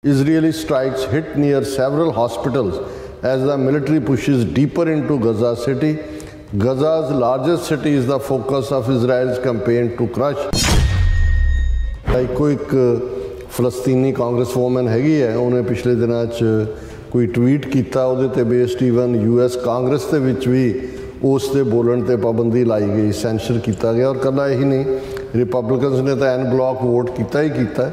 Israeli strikes hit near several hospitals as the military pushes deeper into Gaza city. Gaza's largest city is the focus of Israel's campaign to crush. एक फलस्तीनी Congress woman हैगी है, उन्हें पिछले दिनों कोई tweet किया उहदे ते बेस्ड ईवन US कांग्रेस के विच भी उस दे बोलण ते पाबंदी लाई गई, सेंसर किया गया। और कला यही नहीं, रिपब्लिकन्स ने तो एन ब्लॉक वोट किया ही किया,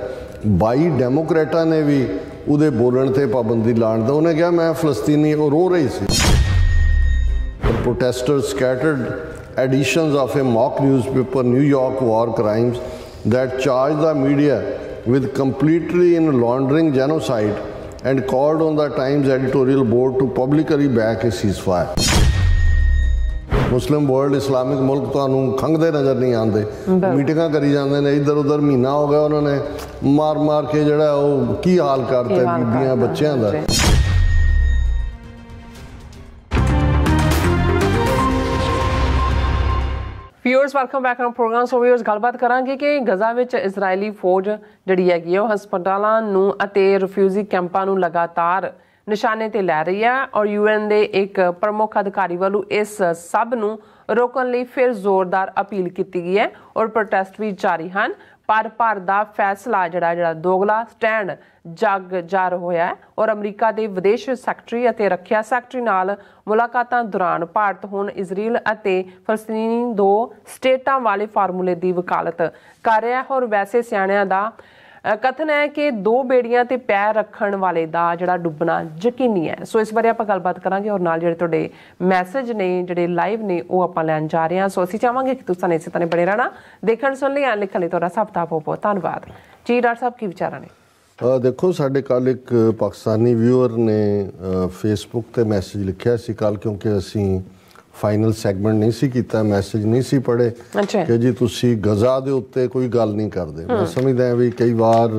22 डेमोक्रेटा ने भी उहदे बोलण ते पाबंदी लाण दा। उन्हें कहा मैं फलस्तीनी और रो रही सी। Protesters scattered editions of a mock newspaper, New York War Crimes, that charged the media with completely in laundering genocide and called on the Times editorial board to publicly back a ceasefire. Muslim world Islamic मुल्क तुहानू खंघदे नज़र नहीं आते, मीटिंगां करी जाते हैं, इधर उधर महीना हो गया उन्होंने मार मार के जड़ा वो की हाल करते बीबियां बच्चों का। Viewers welcome back on program. So viewers गलबात करांगे कि गजा विच इजरायली फौज जिहड़ी हैगी ਉਹ ਹਸਪਤਾਲਾਂ ਨੂੰ ਅਤੇ ਰਿਫਿਊਜੀ ਕੈਂਪਾਂ ਨੂੰ ਲਗਾਤਾਰ ਨਿਸ਼ਾਨੇ ਤੇ ਲੈ ਰਹੀ ਹੈ ਔਰ UN ਦੇ ਇੱਕ ਪ੍ਰਮੁੱਖ ਅਧਿਕਾਰੀ ਵੱਲੋਂ ਇਸ ਸਭ ਨੂੰ ਰੋਕਣ ਲਈ ਫਿਰ ਜ਼ੋਰਦਾਰ ਅਪੀਲ ਕੀਤੀ ਗਈ ਹੈ ਔਰ ਪ੍ਰੋਟੈਸਟ ਵੀ ਜਾਰੀ ਹਨ। ਪਰ ਭਾਰਤ ਦਾ ਫੈਸਲਾ ਜਿਹੜਾ ਦੋਗਲਾ ਸਟੈਂਡ ਜਗ ਜ਼ਾਹਰ ਹੋਇਆ ਹੈ ਔਰ ਅਮਰੀਕਾ ਦੇ ਵਿਦੇਸ਼ ਸੈਕਟਰੀ ਅਤੇ ਰੱਖਿਆ ਸੈਕਟਰੀ ਨਾਲ ਮੁਲਾਕਾਤਾਂ ਦੌਰਾਨ ਭਾਰਤ ਹੁਣ ਇਜ਼ਰਾਈਲ ਅਤੇ ਫਲਸਤੀਨੀ ਦੋ ਸਟੇਟਾਂ ਵਾਲੇ ਫਾਰਮੂਲੇ ਦੀ ਵਕਾਲਤ ਕਰ ਰਿਹਾ ਹੈ ਔਰ ਵੈਸੇ ਸਿਆਣਿਆਂ ਦਾ कथन है कि दो बेड़ियां ते पैर रखण वाले दा जिहड़ा डुबना यकीनी है। सो इस बारे आपां गलबात करांगे और नाल जिहड़े तुहाडे मैसेज ने जिहड़े लाइव ने वो आपां लैण जा रहे हैं। सो असीं चाहांगे कि तुसीं इसे तरह बने रहना, देखण सुन लई लिखण लई तुहाडा सब दा बहुत बहुत धन्नवाद जी। डॉक्टर साहब की विचार ने देखो, साडे कल एक पाकिस्तानी व्यूअर ने फेसबुक ते मैसेज लिखिया सी कल, क्योंकि असीं फाइनल सैगमेंट नहीं सी कीता, मैसेज नहीं सी पढ़े कि जी तुसी गजा दे उत्ते कोई गल नहीं करते। मैं समझदा भी कई बार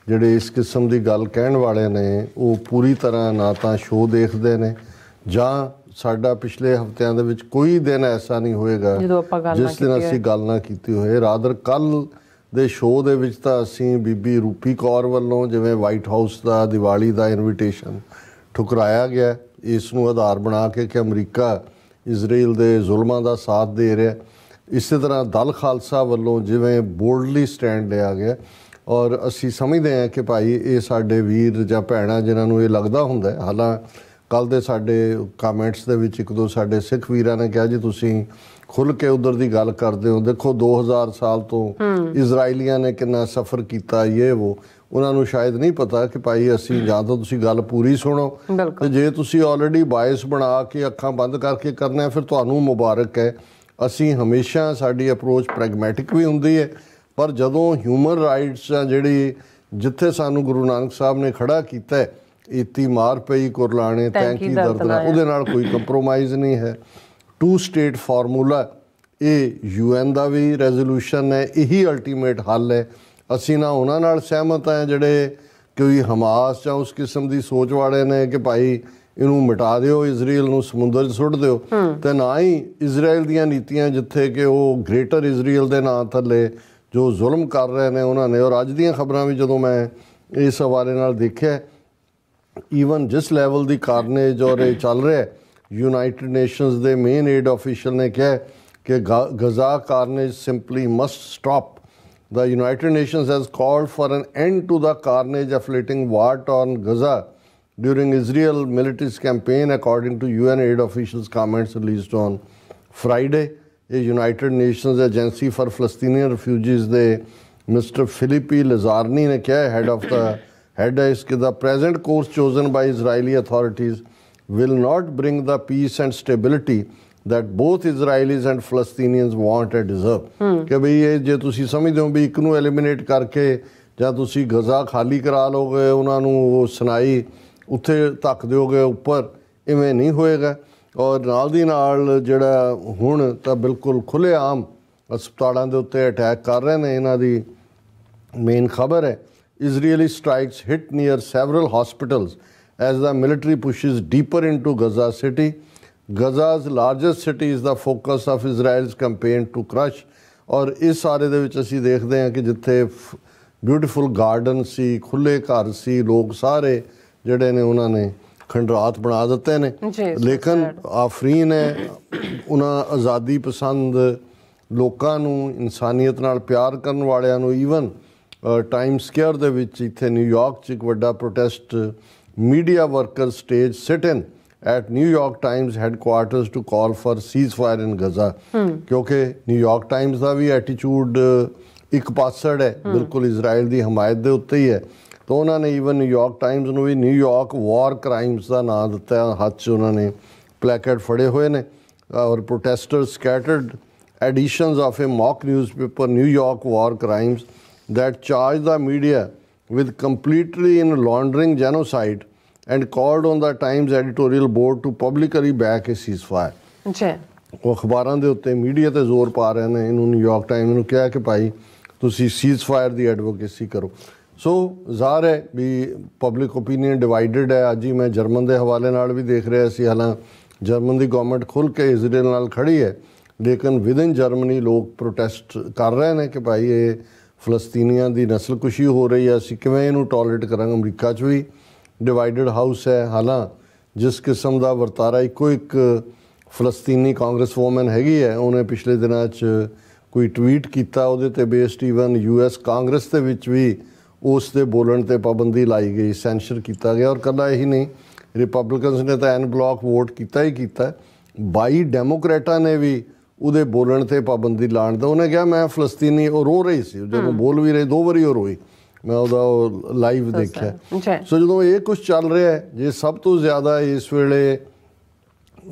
जिहड़े इस किस्म की गल कहण वाले ने वो पूरी तरह ना तो शो देखते हैं जां साडा पिछले हफ्तियां दे विच कोई दिन ऐसा नहीं होएगा जिस दिन असीं गल ना कीती होए। रादर कल दे शो दे विच तां असीं बीबी रूपी कौर वल्लों जिवें वाइट हाउस दा दिवाली दा इनविटेशन ठुकराया गया, इस नूं आधार बना के कि अमरीका इजराइल के जुल्मां का साथ दे रहा। इस तरह दल खालसा वालों जिवें बोल्डली स्टैंड लिया गया और असी समझते हैं कि भाई ये साडे वीर जां भैणां जिन्होंने ये लगता होंदा है। हालांकि कल दे साडे कामेंट्स दे विच एक दो साडे सिख वीरां ने कहा जी तुसीं खुल के उधर की गल करते हो, देखो 2000 साल तो इजराइलियां ने कितना सफ़र किया, ये वो उन्होंने शायद नहीं पता कि भाई असी जां तो तुसी गल पूरी सुनो, तो जे तुसी ऑलरेडी बायस बना के अखां बंद करके करना है फिर तुहानूं मुबारक है। असी हमेशा साडी अप्रोच प्रैगमैटिक भी हुंदी है, पर जदों ह्यूमन राइट्स जिहड़ी जिथे सानूं गुरु नानक साहब ने खड़ा कीता है, इती मार पई कुरलाने तैंकी दर्दना, उहदे नाल कोई कंप्रोमाइज़ नहीं है। 2 स्टेट फार्मूला ये UN का भी रेजोल्यूशन है, यही अल्टीमेट हल है। असी ना उन्हां नाल सहमत हैं जिहड़े कोई हमास या उस किस्म की सोच वाले ने कि भाई इनू मिटा दिओ, इजराइल नूं समुद्र सुट दिओ, तो ना ही इजराइल दीयां नीतियां जिथे कि वो ग्रेटर इजराइल के नाम थले जो जुल्म कर रहे हैं उन्होंने। और अज दीयां खबरां भी जदों मैं इस हवाले नाल देखिया, ईवन जिस लैवल की कारनेज और ये चल रहा है, यूनाइटेड नेशनस के मेन एड ऑफिशियल ने कहा कि Gaza carnage simply must stop. The United Nations has called for an end to the carnage afflicting war on Gaza during Israel military's campaign, according to UN aid officials' comments released on Friday. A United Nations Agency for Palestinian Refugees, Mr. Philippi Lazarni ने कहा, head है इसके, the present course chosen by Israeli authorities will not bring the peace and stability that both Israelis and Palestinians want and deserve। कि भाई ये जे तुसी समझदे हो भी एक नूं एलिमिनेट करके जां तुसी गजा खाली करा लोगे, उन्होंने वो सुनाई उत्थे धक दोगे ऊपर, इवें नहीं होएगा। और नाल दी नाल जिहड़ा हुण तां बिल्कुल खुलेआम अस्पतालों के उत्ते अटैक कर रहे हैं। इन्हां दी मेन खबर है, Israeli strikes hit near several hospitals as the military pushes deeper into Gaza city. Gaza's largest city is the focus of Israel's campaign to crush। और इस सारे दे विच असीं देखते हैं कि जिथे ਬਿਊਟੀਫੁਲ ਗਾਰਡਨ ਸੀ, ਖੁੱਲੇ ਘਰ ਸੀ, ਲੋਕ ਸਾਰੇ ਜਿਹੜੇ ਨੇ ਉਹਨਾਂ ਨੇ ਖੰਡਰਾਤ ਬਣਾ ਦਿੱਤੇ ਨੇ। ਲੇਕਿਨ ਆਫਰੀਨ ਹੈ ਉਹਨਾਂ ਆਜ਼ਾਦੀ ਪਸੰਦ ਲੋਕਾਂ ਨੂੰ, ਇਨਸਾਨੀਅਤ ਨਾਲ ਪਿਆਰ ਕਰਨ ਵਾਲਿਆਂ ਨੂੰ, ਈਵਨ ਟਾਈਮ ਸਕੁਏਅਰ ਦੇ ਵਿੱਚ ਇੱਥੇ ਨਿਊਯਾਰਕ 'ਚ ਇੱਕ ਵੱਡਾ protest media worker stage sit in at New York Times headquarters to call for ceasefire in Gaza, ਕਿਉਂਕਿ ਨਿਊਯਾਰਕ ਟਾਈਮਸ ਦਾ ਵੀ ਐਟੀਟਿਊਡ ਇੱਕ ਪਾਸੜ ਹੈ, ਬਿਲਕੁਲ ਇਜ਼ਰਾਈਲ ਦੀ ਹਮਾਇਤ ਦੇ ਉੱਤੇ ਹੀ ਹੈ। ਤਾਂ ਉਹਨਾਂ ਨੇ ਈਵਨ ਨਿਊਯਾਰਕ ਟਾਈਮਸ ਨੂੰ ਵੀ ਨਿਊਯਾਰਕ ਵਾਰ ਕ੍ਰਾਈਮਸ ਦਾ ਨਾਂ ਦਿੱਤਾ, ਹੱਥ 'ਚ ਉਹਨਾਂ ਨੇ ਪਲੈਕੇਟ ਫੜੇ ਹੋਏ ਨੇ। ਔਰ protester scattered editions of a mock newspaper, New York War Crimes, that charged the media with completely in laundering genocide and called on the Times editorial board to publicly back a ceasefire. Okay. ਉਹ ਅਖਬਾਰਾਂ ਦੇ ਉੱਤੇ media ਤੇ ਜ਼ੋਰ ਪਾ ਰਹੇ ਨੇ, ਇਹਨੂੰ ਨਿਊਯਾਰਕ ਟਾਈਮ ਨੂੰ ਕਿਹਾ ਕਿ ਭਾਈ ਤੁਸੀਂ ਸੀਜ਼ ਫਾਇਰ ਦੀ ਐਡਵੋਕੇਸੀ ਕਰੋ। ਸੋ ਜ਼ਾਹਰ ਹੈ ਵੀ ਪਬਲਿਕ ਓਪੀਨੀਅਨ ਡਿਵਾਈਡਡ ਹੈ। ਅੱਜ ਹੀ ਮੈਂ ਜਰਮਨ ਦੇ ਹਵਾਲੇ ਨਾਲ ਵੀ ਦੇਖ ਰਿਹਾ ਸੀ, ਹਾਲਾਂਕਿ ਜਰਮਨ ਦੀ ਗਵਰਨਮੈਂਟ ਖੁੱਲ੍ਹ ਕੇ ਇਜ਼ਰਾਈਲ ਨਾਲ ਖੜੀ ਹੈ, ਲੇਕਿਨ ਵਿਦਨ ਜਰਮਨੀ ਲੋਕ ਪ੍ਰੋਟੈਸਟ ਕਰ ਰਹੇ ਨੇ ਕਿ ਭਾਈ ਇਹ ਫਲਸਤੀਨੀਆਂ ਦੀ ਨਸਲਕੁਸ਼ੀ ਹੋ ਰਹੀ ਹੈ, ਅਸੀਂ ਕਿਵੇਂ ਇਹਨੂੰ ਟੋਲਰੇਟ ਕਰਾਂਗੇ। ਅਮਰੀਕਾ 'ਚ ਵੀ ਡਿਵਾਈਡਡ ਹਾਊਸ ਹੈ। ਹਾਲਾਂਕਿ ਜਿਸ ਕਿਸਮ ਦਾ ਵਰਤਾਰਾ ਇੱਕੋ ਇੱਕ ਫਲਸਤੀਨੀ ਕਾਂਗਰਸ ਵੂਮਨ ਹੈਗੀ ਹੈ, ਉਹਨੇ ਪਿਛਲੇ ਦਿਨਾਂ 'ਚ ਕੋਈ ਟਵੀਟ ਕੀਤਾ, ਉਹਦੇ 'ਤੇ ਬੇਸਡ ਈਵਨ US ਕਾਂਗਰਸ ਦੇ ਵਿੱਚ ਵੀ ਉਸ ਦੇ ਬੋਲਣ 'ਤੇ ਪਾਬੰਦੀ ਲਾਈ ਗਈ, ਸੈਂਸ਼ਰ ਕੀਤਾ ਗਿਆ। ਔਰ ਇਕੱਲਾ ਇਹੀ ਨਹੀਂ, ਰਿਪਬਲਿਕਨਸ ਨੇ ਤਾਂ ਐਨ ਬਲੌਕ ਵੋਟ ਕੀਤਾ ਹੀ ਕੀਤਾ, 22 ਡੈਮੋਕ੍ਰੇਟਾਂ ਨੇ ਵੀ ਉਹਦੇ ਬੋਲਣ 'ਤੇ ਪਾਬੰਦੀ ਲਾਉਣ ਦਾ। ਉਹਨੇ ਕਿਹਾ ਮੈਂ ਫਲਸਤੀਨੀ, ਉਹ ਰੋ ਰਹੀ ਸੀ ਜਦੋਂ ਬੋਲ ਵੀ ਰਹੀ, 2 ਵਾਰੀ ਉਹ ਰੋਈ, ਮੈਂ ਉਹਦਾ ਲਾਈਵ ਦੇਖਿਆ। ਸੋ ਜਦੋਂ ਇਹ ਕੁਛ ਚੱਲ ਰਿਹਾ ਹੈ, ਜੇ ਸਭ ਤੋਂ ਜ਼ਿਆਦਾ ਇਸ ਵੇਲੇ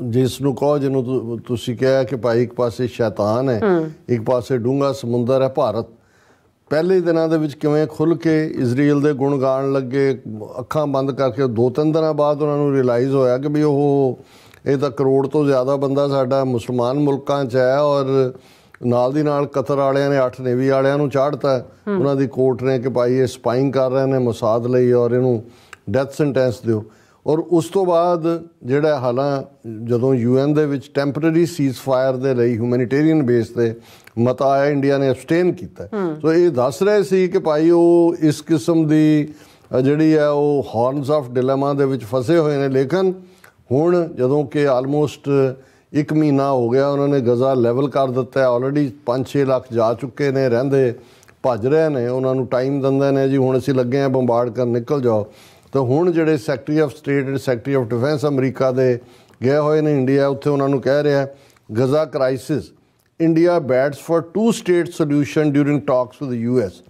ਜਿਸ ਨੂੰ ਕਹੋ, ਜਿਹਨੂੰ ਤੁਸੀਂ ਕਿਹਾ ਕਿ ਭਾਈ ਇੱਕ ਪਾਸੇ ਸ਼ੈਤਾਨ ਹੈ, ਇੱਕ ਪਾਸੇ ਡੂੰਘਾ ਸਮੁੰਦਰ ਹੈ ਭਾਰਤ, ਪਹਿਲੇ ਦਿਨਾਂ ਦੇ ਵਿੱਚ ਕਿਵੇਂ ਖੁੱਲ੍ਹ ਕੇ ਇਜ਼ਰਾਈਲ ਦੇ ਗੁਣ ਗਾਉਣ ਲੱਗੇ, ਅੱਖਾਂ ਬੰਦ ਕਰਕੇ 2-3 ਦਿਨਾਂ ਬਾਅਦ ਉਹਨਾਂ ਨੂੰ ਰਿਅਲਾਈਜ਼ ਹੋਇਆ ਕਿ ਵੀ ਉਹ ਇਹ ਤਾਂ ਕਰੋੜ ਤੋਂ ਜ਼ਿਆਦਾ ਬੰਦਾ ਸਾਡਾ ਮੁਸਲਮਾਨ ਮੁਲਕਾਂ 'ਚ ਹੈ। ਔਰ ਨਾਲ ਦੀ ਨਾਲ ਕਤਰ ਵਾਲਿਆਂ ਨੇ 8 ਨੇਵੀ ਵਾਲਿਆਂ ਨੂੰ ਚਾੜਤਾ ਉਹਨਾਂ ਦੀ ਕੋਰਟ ਨੇ ਕਿ ਭਾਈ ਇਹ ਸਪਾਈਂਗ ਕਰ ਰਹੇ ਨੇ ਮੋਸਾਦ ਲਈ ਔਰ ਇਹਨੂੰ ਡੈਥ ਸੈਂਟੈਂਸ ਦਿਓ। ਔਰ ਉਸ ਤੋਂ ਬਾਅਦ ਜਿਹੜਾ ਜਦੋਂ UN ਦੇ ਵਿੱਚ ਟੈਂਪਰੇਰੀ ਸੀਜ਼ ਫਾਇਰ ਦੇ ਲਈ ਹਿਊਮੈਨੀਟੇਰੀਅਨ ਬੇਸ 'ਤੇ ਮਤਾ ਆਇਆ, ਇੰਡੀਆ ਨੇ ਅਬਸਟੇਨ ਕੀਤਾ। ਸੋ ਇਹ ਦੱਸ ਰਹੇ ਸੀ ਕਿ ਭਾਈ ਉਹ ਇਸ ਕਿਸਮ ਦੀ ਜਿਹੜੀ ਹੈ ਉਹ ਹੌਰਨਸ ਆਫ ਡਿਲੇਮਾ ਦੇ ਵਿੱਚ ਫਸੇ ਹੋਏ ਨੇ। ਲੇਕਿਨ ਹੁਣ ਜਦੋਂ ਕਿ ਆਲਮੋਸਟ 1 ਮਹੀਨਾ ਹੋ ਗਿਆ, ਉਹਨਾਂ ਨੇ ਗਜ਼ਾ ਲੈਵਲ ਕਰ ਦਿੱਤਾ ਹੈ, ਆਲਰੇਡੀ 5-6 ਲੱਖ ਜਾ ਚੁੱਕੇ ਨੇ, ਰਹਿੰਦੇ ਭੱਜ ਰਹੇ ਨੇ, ਉਹਨਾਂ ਨੂੰ ਟਾਈਮ ਦਿੰਦੇ ਨੇ ਜੀ ਹੁਣ ਅਸੀਂ ਲੱਗੇ ਹਾਂ ਬੰਬਾਰਡ ਕਰਨ, ਨਿਕਲ ਜਾਓ। ਤਾਂ ਹੁਣ ਜਿਹੜੇ secretary of state and secretary of defence America ਦੇ ਗਏ ਹੋਏ ਨੇ ਇੰਡੀਆ, ਉੱਥੇ ਉਹਨਾਂ ਨੂੰ ਕਹਿ ਰਿਹਾ Gaza crisis, India bats for 2 state solution during talks with US।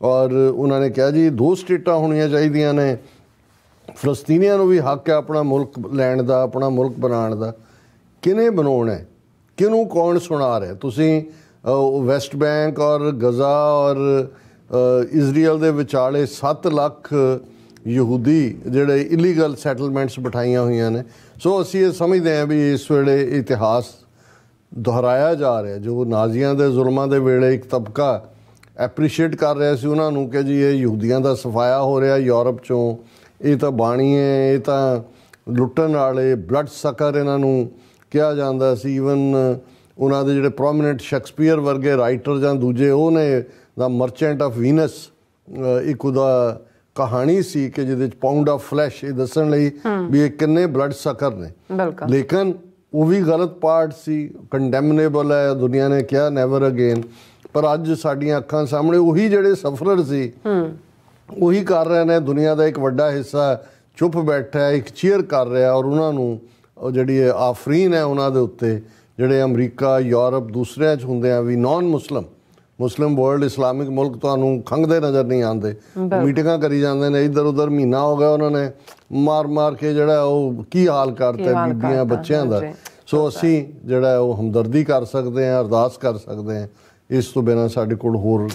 ਔਰ ਉਹਨਾਂ ਨੇ ਕਿਹਾ ਜੀ 2 ਸਟੇਟਾਂ ਹੋਣੀਆਂ ਚਾਹੀਦੀਆਂ ਨੇ, ਫਲਸਤੀਨੀਆਂ ਨੂੰ ਵੀ ਹੱਕ ਹੈ ਆਪਣਾ ਮੁਲਕ ਲੈਣ ਦਾ, ਆਪਣਾ ਮੁਲਕ ਬਣਾਉਣ ਦਾ। ਕਿਹਨੇ ਬਣਾਉਣਾ, ਕਿਹਨੂੰ ਕੌਣ ਸੁਣਾ ਰਿਹਾ? ਤੁਸੀਂ ਵੈਸਟ ਬੈਂਕ ਔਰ ਗਜ਼ਾ ਔਰ ਇਜ਼ਰਾਈਲ ਦੇ ਵਿਚਾਲੇ 7 ਲੱਖ ਯਹੂਦੀ ਜਿਹੜੇ ਇਲੀਗਲ ਸੈਟਲਮੈਂਟਸ ਬਿਠਾਈਆਂ ਹੋਈਆਂ ਨੇ। ਸੋ ਅਸੀਂ ਇਹ ਸਮਝਦੇ ਹਾਂ ਵੀ ਇਸ ਵੇਲੇ ਇਤਿਹਾਸ ਦੁਹਰਾਇਆ ਜਾ ਰਿਹਾ। ਜੋ ਨਾਜ਼ੀਆਂ ਦੇ ਜ਼ੁਲਮਾਂ ਦੇ ਵੇਲੇ ਇੱਕ ਤਬਕਾ ਐਪਰੀਸ਼ੀਏਟ ਕਰ ਰਿਹਾ ਸੀ ਉਹਨਾਂ ਨੂੰ ਕਿ ਜੀ ਇਹ ਯਹੂਦੀਆਂ ਦਾ ਸਫਾਇਆ ਹੋ ਰਿਹਾ ਯੂਰਪ 'ਚੋਂ, ਇਹ ਤਾਂ ਬਾਣੀਏ, ਇਹ ਤਾਂ ਲੁੱਟਣ ਵਾਲੇ, ਬਲੱਡ ਸਕਰ ਇਹਨਾਂ ਨੂੰ ਕਿਹਾ ਜਾਂਦਾ ਸੀ। ਈਵਨ ਉਹਨਾਂ ਦੇ ਜਿਹੜੇ ਪ੍ਰੋਮੀਨੈਂਟ ਸ਼ੇਕਸਪੀਅਰ ਵਰਗੇ ਰਾਈਟਰ ਜਾਂ ਦੂਜੇ, ਉਹ ਨੇ ਦਾ ਮਰਚੈਂਟ ਆਫ ਵੀਨਸ ਇੱਕ ਉਹਦਾ ਕਹਾਣੀ ਸੀ ਕਿ ਜਿਹਦੇ 'ਚ ਪਾਊਂਡ ਆਫ ਫਲੈਸ਼ ਇਹ ਦੱਸਣ ਲਈ ਵੀ ਇਹ ਕਿੰਨੇ ਬਲੱਡ ਸਕਰ ਨੇ। ਲੇਕਿਨ ਉਹ ਵੀ ਗਲਤ ਪਾਰਟ ਸੀ, ਕੰਡੈਮਨੇਬਲ ਹੈ, ਦੁਨੀਆ ਨੇ ਕਿਹਾ ਨੈਵਰ ਅਗੇਨ। ਪਰ ਅੱਜ ਸਾਡੀਆਂ ਅੱਖਾਂ ਸਾਹਮਣੇ ਉਹੀ ਜਿਹੜੇ ਸਫਰਰ ਸੀ ਉਹੀ ਕਰ ਰਹੇ ਨੇ। ਦੁਨੀਆ ਦਾ ਇੱਕ ਵੱਡਾ ਹਿੱਸਾ ਚੁੱਪ ਬੈਠਾ, ਇੱਕ ਚੀਅਰ ਕਰ ਰਿਹਾ। ਔਰ ਉਹਨਾਂ ਨੂੰ ਉਹ ਜਿਹੜੀ ਆਫਰੀਨ ਹੈ ਉਹਨਾਂ ਦੇ ਉੱਤੇ, ਜਿਹੜੇ ਅਮਰੀਕਾ, ਯੂਰਪ, ਦੂਸਰਿਆਂ 'ਚ ਹੁੰਦੇ ਆ ਵੀ ਨਾਨ ਮੁਸਲਿਮ ਵਰਲਡ, ਇਸਲਾਮਿਕ ਮੁਲਕ ਤੁਹਾਨੂੰ ਖੰਘਦੇ ਨਜ਼ਰ ਨਹੀਂ ਆਉਂਦੇ, ਮੀਟਿੰਗਾਂ ਕਰੀ ਜਾਂਦੇ ਨੇ ਇੱਧਰ ਉੱਧਰ। ਮਹੀਨਾ ਹੋ ਗਿਆ ਉਹਨਾਂ ਨੇ ਮਾਰ ਕੇ ਜਿਹੜਾ ਉਹ ਕੀ ਹਾਲ ਕਰਤਾ ਬੀਬੀਆਂ ਬੱਚਿਆਂ ਦਾ। ਸੋ ਅਸੀਂ ਜਿਹੜਾ ਉਹ ਹਮਦਰਦੀ ਕਰ ਸਕਦੇ ਹਾਂ, ਅਰਦਾਸ ਕਰ ਸਕਦੇ ਹਾਂ। ਇਸ ਤੋਂ ਬਿਨਾਂ ਸਾਡੇ ਕੋਲ ਹੋਰ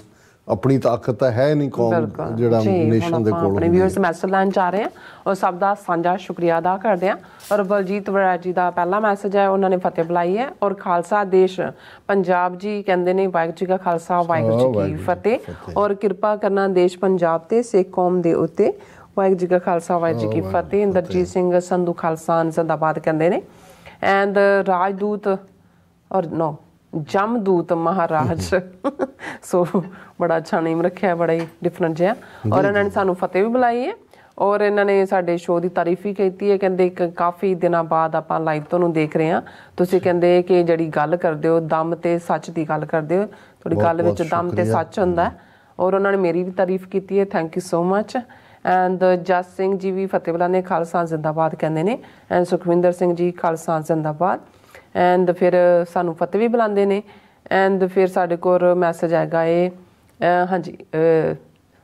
ਆਪਣੀ ਤਾਕਤ ਤਾਂ ਹੈ ਨਹੀਂ ਕੌਮ ਜਿਹੜਾ ਨੇਸ਼ਨ ਦੇ ਕੋਲ। ਆਪਣੇ ਵਿਊਅਰਸ ਮੈਸੇਜ ਲੈਣ ਜਾ ਰਹੇ ਹਾਂ ਔਰ ਸਭ ਦਾ ਸਾਂਝਾ ਸ਼ੁਕਰੀਆ ਅਦਾ ਕਰਦੇ ਹਾਂ। ਔਰ ਬਲਜੀਤ ਵੜੈਚ ਜੀ ਦਾ ਪਹਿਲਾ ਮੈਸੇਜ ਹੈ, ਉਹਨਾਂ ਨੇ ਫਤਿਹ ਬੁਲਾਈ ਹੈ। ਔਰ ਖਾਲਸਾ ਦੇਸ਼ ਪੰਜਾਬ ਜੀ ਕਹਿੰਦੇ ਨੇ ਵਾਹਿਗੁਰੂ ਜੀ ਕਾ ਖਾਲਸਾ ਵਾਹਿਗੁਰੂ ਜੀ ਕੀ ਫਤਿਹ। ਔਰ ਕਿਰਪਾ ਕਰਨਾ ਦੇਸ਼ ਪੰਜਾਬ ਤੇ ਸਿੱਖ ਕੌਮ ਦੇ ਉੱਤੇ, ਵਾਹਿਗੁਰੂ ਜੀ ਕਾ ਖਾਲਸਾ ਵਾਹਿਗੁਰੂ ਜੀ ਕੀ ਫਤਿਹ। ਇੰਦਰਜੀਤ ਸਿੰਘ ਸੰਧੂ ਖਾਲਸਾ ਜ਼ਿੰਦਾਬਾਦ ਕਹਿੰਦੇ ਨੇ। ਐਂਡ ਰਾਜਦੂਤ ਔਰ ਨੋ जमदूत महाराज सो बड़ा अच्छा नेम रखा है, बड़ा ही डिफरेंट जिहा। और इन्होंने सानू फतेह भी बुलाई है और इन्होंने साडे शो की तारीफ भी की है। कहते काफ़ी दिनों बाद आपां लाइव तुहानूं देख रहे हैं, तुसीं कहंदे कि जिहड़ी गल करदे हो दम ते सच की गल करदे हो, तुहाडी गल विच दम ते सच हुंदा है। और उन्होंने मेरी भी तारीफ की है, thank you so much. And जस सिंह जी भी फतेह बुलाने खालसा जिंदाबाद कहते हैं। एंड सुखविंदर सिंह जी खालसा जिंदाबाद। एंड फिर सानू फतेह भी बुलाते हैं। एंड फिर साडे कोल मैसेज आएगा ये, हाँ जी,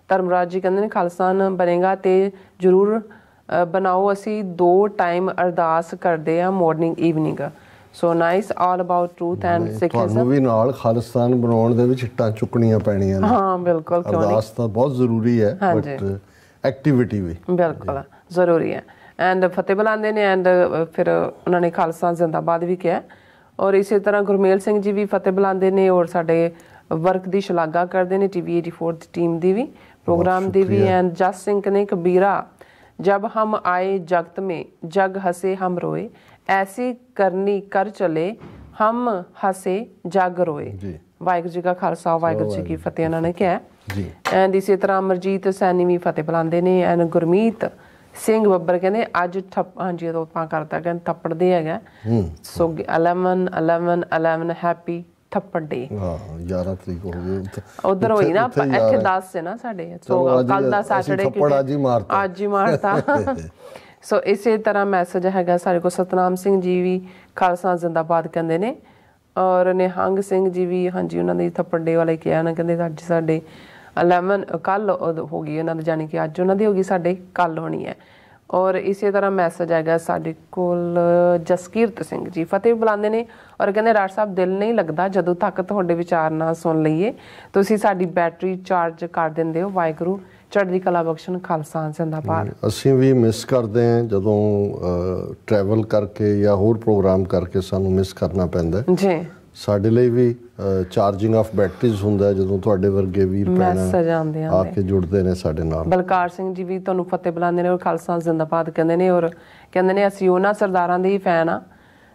धर्मराज जी कहते हैं खालसान बनेगा तो जरूर बनाओ, असी 2 टाइम अरदास करते हैं morning evening. So nice, all about truth and Sikhism. भी नाल खालिस्तान बनाउण दे विच इट्टां चुकणियां पैणीਆਂ ने। हाँ बिल्कुल, क्यों नहीं, अरदास तां बहुत जरूरी है, बट एक्टिविटी भी बिल्कुल जरूरी है। एंड फतेह बुलाते हैं। एंड फिर उन्होंने खालसा जिंदाबाद भी किया। और इसी तरह गुरमेल सिंह जी भी फतेह बुलाते हैं और साडे वर्क की शलाघा करते हैं, TV 84 की टीम की भी, प्रोग्राम की भी। एंड जस सिंह ने कबीरा जब हम आए जगत में जग हंसे हम रोए, ऐसी करनी कर चले हम हंसे जग रोए। वाहिगुरू जी का खालसा वाहिगुरू जी की फतेह उन्होंने किया। एंड इसी तरह अमरजीत सैनी भी फतेह बुलाते हैं। एंड गुरमीत सिंह बब्बर कहते अज ठप, हाँ जी तो करता कहते थप्पड़ दे है। सो 11/11/11 हैप्पी थप्पड़ डे। 11 तरीक हो गई उधर होई ना, इत्थे 10 से ना साडे। सो कल दा सैटरडे अज ही मारता सो इसी तरह मैसेज हैगा सारे को सतनाम सिंह जी भी खालसा जिंदाबाद कहते हैं। और निहंग सिंह जी भी, हाँ जी, उन्होंने थप्पड़ डे वाले किया ना, कहते अज साडे 11 कल हो गई उन्होंने, जानी कि अज उन्होंने होगी, साडे कल होनी है। और इसी तरह मैसेज आएगा साडे कोल जसकीरत सिंह जी फतेह बुलाते हैं और कहते राज साहब दिल नहीं लगता जदों तक तुहाडे विचार ना सुन लईए, तुसीं साडी बैटरी चार्ज कर दिंदे हो। वाहिगुरू चढ़दी कला बख्शण, खालसा जिंदाबाद। असीं भी मिस करते हैं जदों ट्रैवल करके या होर प्रोग्राम करके सानू मिस करना पैंदा जी। ਸਾਡੇ ਲਈ ਵੀ ਚਾਰਜਿੰਗ ਆਫ ਬੈਟਰੀਜ਼ ਹੁੰਦਾ ਜਦੋਂ ਤੁਹਾਡੇ ਵਰਗੇ ਵੀਰ ਭੈਣਾਂ ਆ ਕੇ ਜੁੜਦੇ ਨੇ ਸਾਡੇ ਨਾਲ। ਬਲਕਾਰ ਸਿੰਘ ਜੀ ਵੀ ਤੁਹਾਨੂੰ ਫਤਿਹ ਬੁਲਾਉਂਦੇ ਨੇ ਔਰ ਖਾਲਸਾ ਜ਼ਿੰਦਾਬਾਦ ਕਹਿੰਦੇ ਨੇ ਔਰ ਕਹਿੰਦੇ ਨੇ ਅਸੀਂ ਉਹਨਾਂ ਸਰਦਾਰਾਂ ਦੇ ਹੀ ਫੈਨ ਆ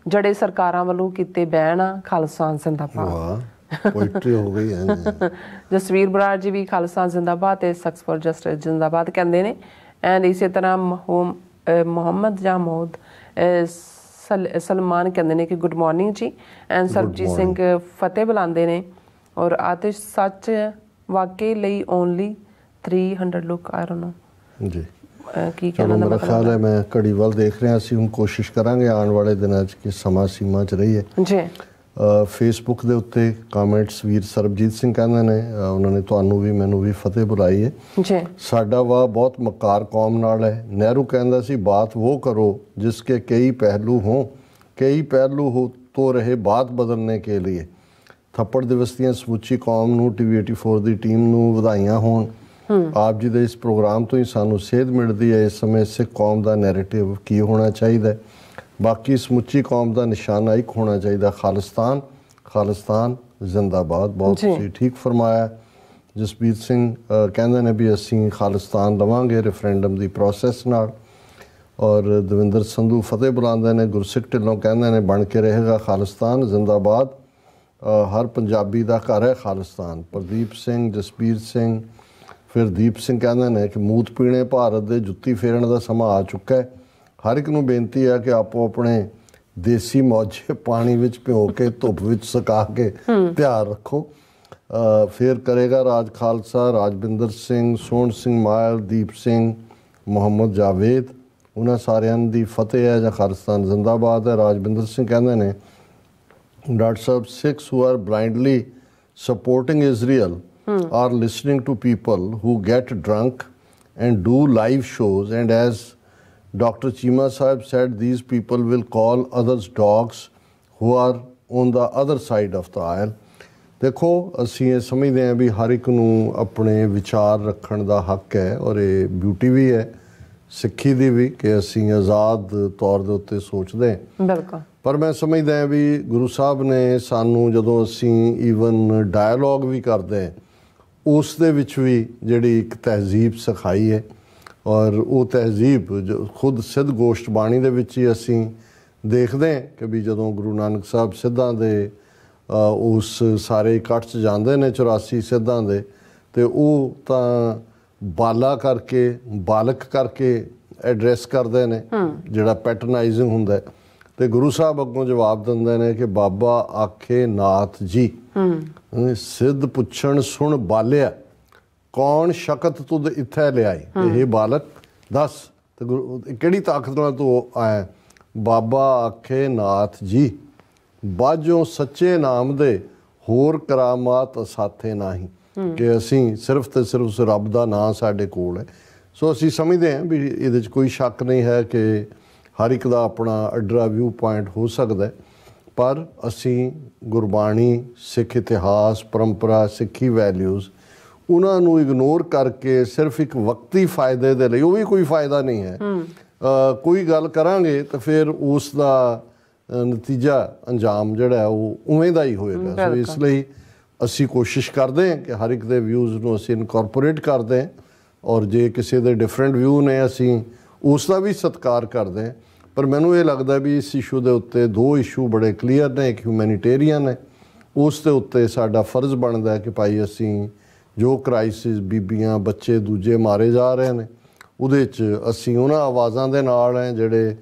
ਜਿਹੜੇ ਸਰਕਾਰਾਂ ਵੱਲੋਂ ਕੀਤੇ ਬੈਨ ਆ। ਖਾਲਸਾ ਜ਼ਿੰਦਾਬਾਦ। ਵਾਹ, ਪੋਇਟਰੀ ਹੋ ਗਈ ਹੈ। ਜਸਵੀਰ ਬਰਾੜ ਜੀ ਵੀ ਖਾਲਸਾ ਜ਼ਿੰਦਾਬਾਦ ਤੇ ਸਖਤ ਫॉर ਜਸਟਿਸ ਜ਼ਿੰਦਾਬਾਦ ਕਹਿੰਦੇ ਨੇ। ਐਂਡ ਇਸੇ ਤਰ੍ਹਾਂ ਮੁਹੰਮਦ ਜਾਮੂਦ सलमान कहते हैं कि गुड मॉर्निंग जी। एंड सरबजीत सिंह फतेह बुलाते हैं और आतिश सच वाकई ਲਈ only 300 look I don't know जी की कहना ਦਾ मतलब ख्याल है। मैं घड़ी ਵੱਲ देख रहा ਅਸੀਂ ਹੁਣ ਕੋਸ਼ਿਸ਼ ਕਰਾਂਗੇ ਆਉਣ ਵਾਲੇ ਦਿਨਾਂ 'ਚ ਕਿ ਸਮਾਂ ਸੀਮਾ 'ਚ ਰਹੀਏ ਜੀ। ਫੇਸਬੁੱਕ ਦੇ ਉੱਤੇ ਕਮੈਂਟਸ ਵੀਰ ਸਰਬਜੀਤ ਸਿੰਘ ਕਹਿੰਦੇ ਨੇ ਉਹਨਾਂ ਨੇ ਤੁਹਾਨੂੰ ਵੀ ਮੈਨੂੰ ਵੀ ਫਤਿਹ ਬੁਲਾਈ ਹੈ ਜੀ। ਸਾਡਾ ਵਾ ਬਹੁਤ ਮਕਾਰ ਕੌਮ ਨਾਲ ਹੈ। ਨਹਿਰੂ ਕਹਿੰਦਾ ਸੀ ਬਾਤ ਉਹ ਕਰੋ ਜਿਸਕੇ ਕਈ ਪਹਿਲੂ ਹੋ, ਕਈ ਪਹਿਲੂ ਹੋ ਤੋ ਰਹੇ ਬਾਤ ਬਦਲਣੇ ਕੇ ਲਈ। ਥੱਪੜ ਦਿਵਸ ਦੀਆਂ ਸਮੁੱਚੀ ਕੌਮ ਨੂੰ TV 84 ਦੀ ਟੀਮ ਨੂੰ ਵਧਾਈਆਂ ਹੋਣ। ਆਪ ਜੀ ਦੇ ਇਸ ਪ੍ਰੋਗਰਾਮ ਤੋਂ ਹੀ ਸਾਨੂੰ ਸੇਧ ਮਿਲਦੀ ਹੈ ਇਸ ਸਮੇਂ ਸਿੱਖ ਕੌਮ ਦਾ ਨੈਰੇਟਿਵ ਕੀ ਹੋਣਾ ਚਾਹੀਦਾ। बाकी समुची कौम का निशाना एक होना चाहिए खालिस्तान। खालिस्तान जिंदाबाद। बहुत ठीक फरमाया। जसबीर सिंह कहते हैं भी असी खालिस्तान लवांगे रेफरेंडम की प्रोसैस नाल। और दविंदर संधू फतेह बुलाते हैं। गुरसिख ढिल्लों कहते हैं बन के रहेगा खालिस्तान जिंदाबाद। हर पंजाबी का घर है खालिस्तान। प्रदीप सिंह जसबीर सिंह फिर दीप सिंह कहते हैं कि मूत पीने भारत के जुत्ती फेरन का समा आ चुका है। हर एक नूं बेनती है कि आपो अपने देसी मौजे पानी विच भिओ के धुप विच सुका के ध्यान रखो। फिर करेगा राज खालसा राजविंदर सिंह सोहन सिंह मायल दीप सिंह मुहम्मद जावेद उन्होंने सारियां दी फतेह है जां खालिस्तान जिंदाबाद है। राजविंदर सिंह कहते हैं डॉक्टर साहब Sikhs who are blindly supporting Israel are listening to people who get drunk and do live shows and as Dr. Cheema Sahib said these people will call others dogs who are on the other side of the aisle। देखो ਅਸੀਂ ਇਹ ਸਮਝਦੇ ਹਾਂ ਵੀ ਹਰ ਇੱਕ ਨੂੰ ਆਪਣੇ ਵਿਚਾਰ ਰੱਖਣ ਦਾ ਹੱਕ ਹੈ ਔਰ ਇਹ ਬਿਊਟੀ ਵੀ ਹੈ ਸਿੱਖੀ ਦੀ ਵੀ ਕਿ ਅਸੀਂ ਆਜ਼ਾਦ ਤੌਰ ਦੇ ਉੱਤੇ ਸੋਚਦੇ ਹਾਂ। ਬਿਲਕੁਲ। ਪਰ ਮੈਂ ਸਮਝਦਾ ਹਾਂ ਵੀ ਗੁਰੂ ਸਾਹਿਬ ਨੇ ਸਾਨੂੰ ਜਦੋਂ ਅਸੀਂ ਈਵਨ ਡਾਇਲੋਗ ਵੀ ਕਰਦੇ ਹਾਂ ਉਸ ਦੇ ਵਿੱਚ ਵੀ ਜਿਹੜੀ ਇੱਕ ਤਹਿਜ਼ੀਬ ਸਿਖਾਈ ਹੈ और वो तहजीब जो खुद सिद्ध गोश्त बाणी दे विच ही असीं देखते हैं कि भी जदों गुरु नानक साहब सिद्धां दे उस सारे इकट्ठ 'ਚ ਜਾਂਦੇ ਨੇ 84 सिद्धां ਦੇ ਤੇ ਉਹ ਤਾਂ ਬਾਲਾ ਕਰਕੇ ਬਾਲਕ ਕਰਕੇ ਐਡਰੈਸ ਕਰਦੇ ਨੇ ਜਿਹੜਾ ਪੈਟਰਨਾਈਜ਼ਿੰਗ ਹੁੰਦਾ ਤੇ ਗੁਰੂ ਸਾਹਿਬ ਅੱਗੋਂ ਜਵਾਬ ਦਿੰਦੇ ਨੇ ਕਿ ਬਾਬਾ ਆਖੇ ਨਾਥ ਜੀ ਸਿੱਧ ਪੁੱਛਣ ਸੁਣ ਬਾਲਿਆ ਕੌਣ ਸ਼ਕਤ ਤੁਧ ਇੱਥੇ ਲਿਆਈ ਇਹ ਬਾਲਕ ਦੱਸ ਤੇ ਕਿਹੜੀ ਤਾਕਤ ਨਾਲ ਤੂੰ ਆਇਆ ਬਾਬਾ ਆਖੇ ਨਾਥ ਜੀ ਬਾਝੋਂ ਸੱਚੇ ਨਾਮ ਦੇ ਹੋਰ ਕਰਾਮਾਤ ਸਾਥੇ ਨਹੀਂ ਕਿ ਅਸੀਂ ਸਿਰਫ ਤੇ ਸਿਰਫ ਉਸ ਰੱਬ ਦਾ ਨਾਂ ਸਾਡੇ ਕੋਲ ਹੈ ਸੋ ਅਸੀਂ ਸਮਝਦੇ ਹਾਂ ਵੀ ਇਹਦੇ 'ਚ ਕੋਈ ਸ਼ੱਕ ਨਹੀਂ ਹੈ ਕਿ ਹਰ ਇੱਕ ਦਾ ਆਪਣਾ ਅੱਡਰਾ ਵਿਊ ਪੁਆਇੰਟ ਹੋ ਸਕਦਾ ਪਰ ਅਸੀਂ ਗੁਰਬਾਣੀ ਸਿੱਖ ਇਤਿਹਾਸ ਪਰੰਪਰਾ ਸਿੱਖੀ ਵੈਲਿਊਜ਼ ਉਹਨਾਂ ਨੂੰ ਇਗਨੋਰ ਕਰਕੇ ਸਿਰਫ ਇੱਕ ਵਕਤੀ ਫਾਇਦੇ ਦੇ ਲਈ ਉਹ ਵੀ ਕੋਈ ਫਾਇਦਾ ਨਹੀਂ ਹੈ ਕੋਈ ਗੱਲ ਕਰਾਂਗੇ ਤਾਂ ਫਿਰ ਉਸ ਦਾ ਨਤੀਜਾ ਅੰਜਾਮ ਜਿਹੜਾ ਉਹ ਉਵੇਂ ਦਾ ਹੀ ਹੋਏਗਾ ਸੋ ਇਸ ਲਈ ਅਸੀਂ ਕੋਸ਼ਿਸ਼ ਕਰਦੇ ਹਾਂ ਕਿ ਹਰ ਇੱਕ ਦੇ ਵਿਊਜ਼ ਨੂੰ ਅਸੀਂ ਇਨਕੋਰਪੋਰੇਟ ਕਰਦੇ ਹਾਂ ਔਰ ਜੇ ਕਿਸੇ ਦੇ ਡਿਫਰੈਂਟ ਵਿਊ ਨੇ ਅਸੀਂ ਉਸ ਦਾ ਵੀ ਸਤਿਕਾਰ ਕਰਦੇ ਹਾਂ ਪਰ ਮੈਨੂੰ ਇਹ ਲੱਗਦਾ ਵੀ ਇਸ ਇਸ਼ੂ ਦੇ ਉੱਤੇ ਦੋ ਇਸ਼ੂ ਬੜੇ ਕਲੀਅਰ ਨੇ ਇੱਕ ਹਿਊਮੈਨਿਟੇਰੀਅਨ ਹੈ ਉਸ ਦੇ ਉੱਤੇ ਸਾਡਾ ਫਰਜ਼ ਬਣਦਾ ਹੈ ਕਿ ਭਾਈ ਅਸੀਂ ਜੋ ਕ੍ਰਾਈਸਿਸ ਬੀਬੀਆਂ ਬੱਚੇ ਦੂਜੇ ਮਾਰੇ ਜਾ ਰਹੇ ਨੇ ਉਹਦੇ 'ਚ ਅਸੀਂ ਉਹਨਾਂ ਆਵਾਜ਼ਾਂ ਦੇ ਨਾਲ ਹੈ ਜਿਹੜੇ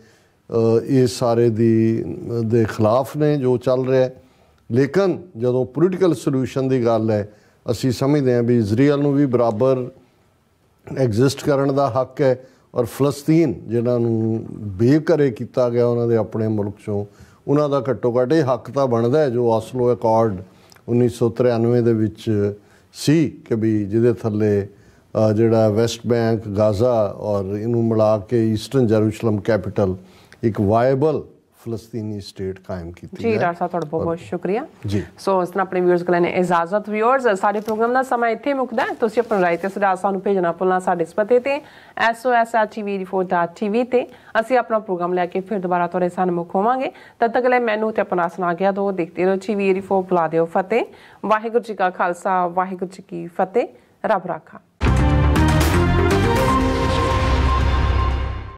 ਇਸ ਸਾਰੇ ਦੇ ਖਿਲਾਫ ਨੇ ਜੋ ਚੱਲ ਰਿਹਾ ਲੇਕਿਨ ਜਦੋਂ ਪੋਲੀਟੀਕਲ ਸੋਲੂਸ਼ਨ ਦੀ ਗੱਲ ਹੈ ਅਸੀਂ ਸਮਝਦੇ ਹਾਂ ਵੀ ਇਜ਼ਰਾਈਲ ਨੂੰ ਵੀ ਬਰਾਬਰ ਐਗਜ਼ਿਸਟ ਕਰਨ ਦਾ ਹੱਕ ਹੈ ਔਰ ਫਲਸਤੀਨ ਜਿਨ੍ਹਾਂ ਨੂੰ ਬੇਘਰੇ ਕੀਤਾ ਗਿਆ ਉਹਨਾਂ ਦੇ ਆਪਣੇ ਮੁਲਕ 'ਚੋਂ ਉਹਨਾਂ ਦਾ ਘੱਟੋ ਘੱਟ ਇਹ ਹੱਕ ਤਾਂ ਬਣਦਾ ਹੈ ਜੋ ਆਸਲੋ ਅਕਾਰਡ 1993 ਦੇ ਵਿੱਚ ਸੀ ਕਿ ਵੀ ਜਿਹਦੇ ਥੱਲੇ ਜਿਹੜਾ ਵੈਸਟ ਬੈਂਕ ਗਾਜ਼ਾ ਔਰ ਇਹਨੂੰ ਮਿਲਾ ਕੇ ਈਸਟਰਨ ਜੈਰੂਸ਼ਲਮ ਕੈਪੀਟਲ ਇੱਕ ਵਾਇਬਲ ਫਲਸਤੀਨੀ ਸਟੇਟ ਕਾਇਮ ਕੀਤੀ ਜੀ ਡਾਕਟਰ ਸਾਹਿਬ ਤੁਹਾਡਾ ਬਹੁਤ ਬਹੁਤ ਸ਼ੁਕਰੀਆ ਜੀ ਸੋ ਇਸ ਤਰ੍ਹਾਂ ਆਪਣੇ ਵਿਊਅਰਸ ਕੋਲ ਨੇ ਇਜਾਜ਼ਤ ਵਿਊਅਰਸ ਸਾਡੇ ਪ੍ਰੋਗਰਾਮ ਦਾ ਸਮਾਂ ਇੱਥੇ ਮੁੱਕਦਾ ਤੁਸੀਂ ਆਪਣੀ ਰਾਏ ਤੇ ਸੁਝਾਅ ਸਾਨੂੰ ਭੇਜਣਾ ਭੁੱਲਣਾ ਸਾਡੇ ਇਸ ਪਤੇ ਤੇ sos@tv84.tv ਤੇ ਅਸੀਂ ਆਪਣਾ ਪ੍ਰੋਗਰਾਮ ਲੈ ਕੇ ਫਿਰ ਦੁਬਾਰਾ ਤੁਹਾਡੇ ਸਾਹਮਣੇ ਹੋਵਾਂਗੇ ਤਦ ਤੱਕ ਲਈ ਮੈਨੂੰ ਤੇ ਆਪਣਾ ਸੁਣਾ ਗਿਆ ਦੋ ਦੇਖਦੇ ਰਹੋ TV84 ਬੁਲਾ ਦਿਓ ਫਤਿਹ ਵਾਹਿਗੁਰੂ ਜੀ ਕਾ ਖਾਲਸਾ ਵਾਹਿਗੁਰੂ ਜੀ ਕੀ ਫਤਿਹ ਰੱਬ ਰਾਖਾ